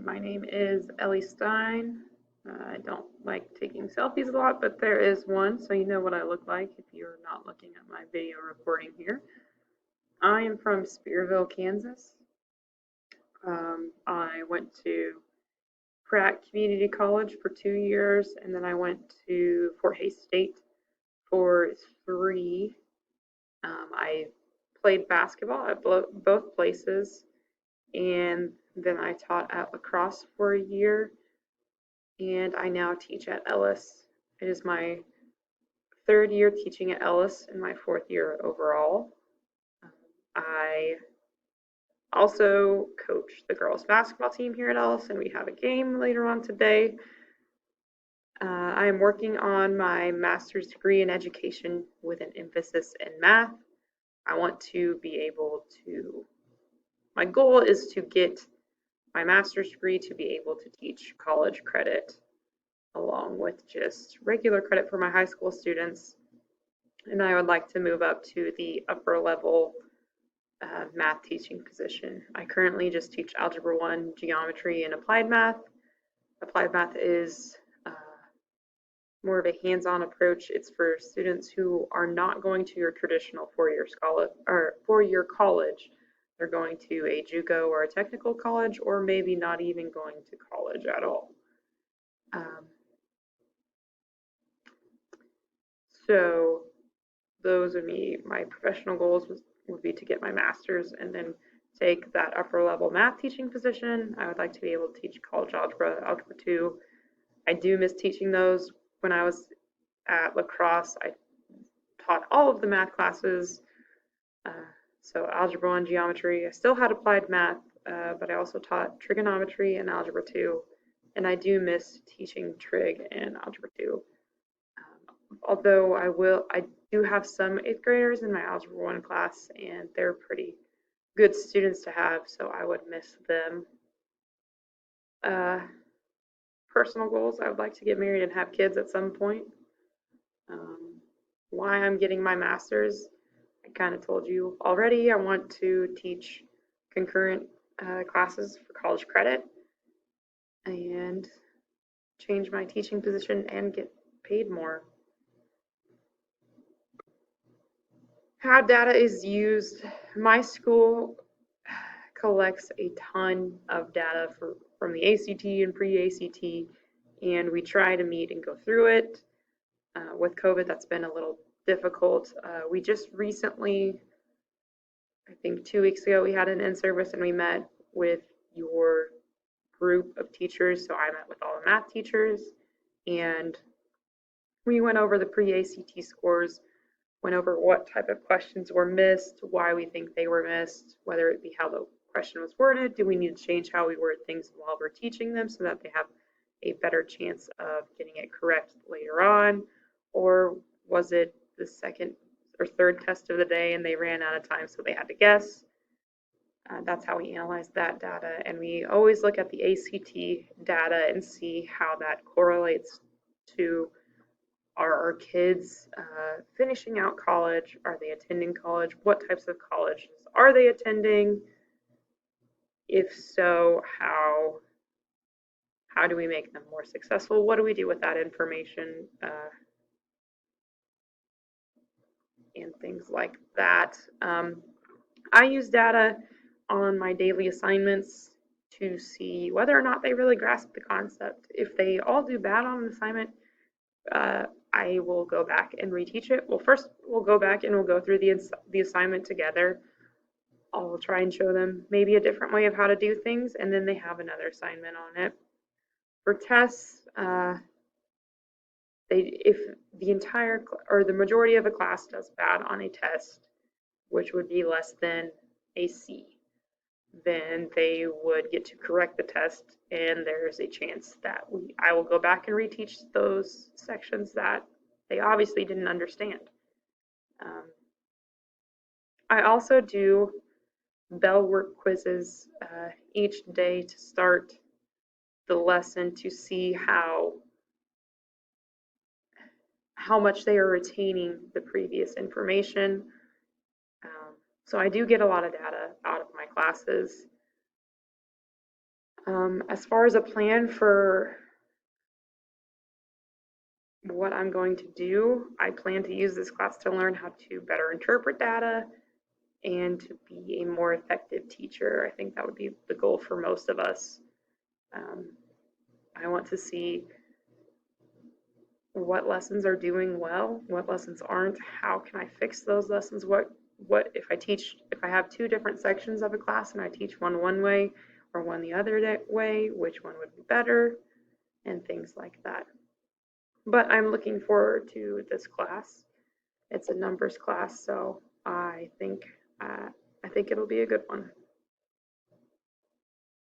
My name is Ellie Stein. I don't like taking selfies a lot, but there is one, so you know what I look like if you're not looking at my video recording here. I am from Spearville, Kansas. I went to Pratt Community College for 2 years, and then I went to Fort Hays State for 3. I played basketball at both places, and then I taught at lacrosse for a year, and I now teach at Ellis. It is my 3rd year teaching at Ellis and my 4th year overall. I also coach the girls basketball team here at Ellis, and we have a game later on today. I am working on my master's degree in education with an emphasis in math. I want to be able to, my goal is to get my master's degree to be able to teach college credit along with just regular credit for my high school students. And I would like to move up to the upper level math teaching position. I currently just teach Algebra 1, Geometry, and Applied Math. Applied Math is more of a hands-on approach. It's for students who are not going to your traditional four-year college. They're going to a JUCO or a technical college, or maybe not even going to college at all. So those are my professional goals would be to get my master's and then take that upper level math teaching position. I would like to be able to teach college algebra, algebra 2. I do miss teaching those. When I was at lacrosse, I taught all of the math classes. So algebra 1, geometry. I still had applied math, but I also taught trigonometry and algebra 2. And I do miss teaching trig and algebra 2. Although I do have some 8th graders in my algebra 1 class, and they're pretty good students to have, so I would miss them. Personal goals, I would like to get married and have kids at some point. Why I'm getting my master's, I kind of told you already. I want to teach concurrent classes for college credit and change my teaching position and get paid more. How data is used. My school collects a ton of data from the ACT and pre-ACT, and we try to meet and go through it. With COVID, that's been a little difficult. We just recently, I think 2 weeks ago, we had an in-service and we met with your group of teachers. So I met with all the math teachers, and we went over the pre-ACT scores, went over what type of questions were missed, why we think they were missed, whether it be how the question was worded, do we need to change how we word things while we're teaching them so that they have a better chance of getting it correct later on, or was it the 2nd or 3rd test of the day and they ran out of time so they had to guess. That's how we analyze that data, and we always look at the ACT data and see how that correlates to are our kids finishing out college? Are they attending college? What types of colleges are they attending? If so, how do we make them more successful? What do we do with that information? And things like that. I use data on my daily assignments to see whether or not they really grasp the concept. If they all do bad on an assignment, I will go back and reteach it. Well, first we'll go back and we'll go through the assignment together. I'll try and show them maybe a different way of how to do things, and then they have another assignment on it. For tests, if the entire or the majority of a class does bad on a test, which would be less than a C, then they would get to correct the test, and there's a chance that I will go back and reteach those sections that they obviously didn't understand. I also do bell work quizzes each day to start the lesson to see how much they are retaining the previous information. So I do get a lot of data out of my classes. As far as a plan for what I'm going to do, I plan to use this class to learn how to better interpret data and to be a more effective teacher. I think that would be the goal for most of us. Um, I want to see what lessons are doing well, what lessons aren't, how can I fix those lessons, what if I have two different sections of a class and I teach one way or one the other way, which one would be better, and things like that. But I'm looking forward to this class. It's a numbers class, so I think it'll be a good one.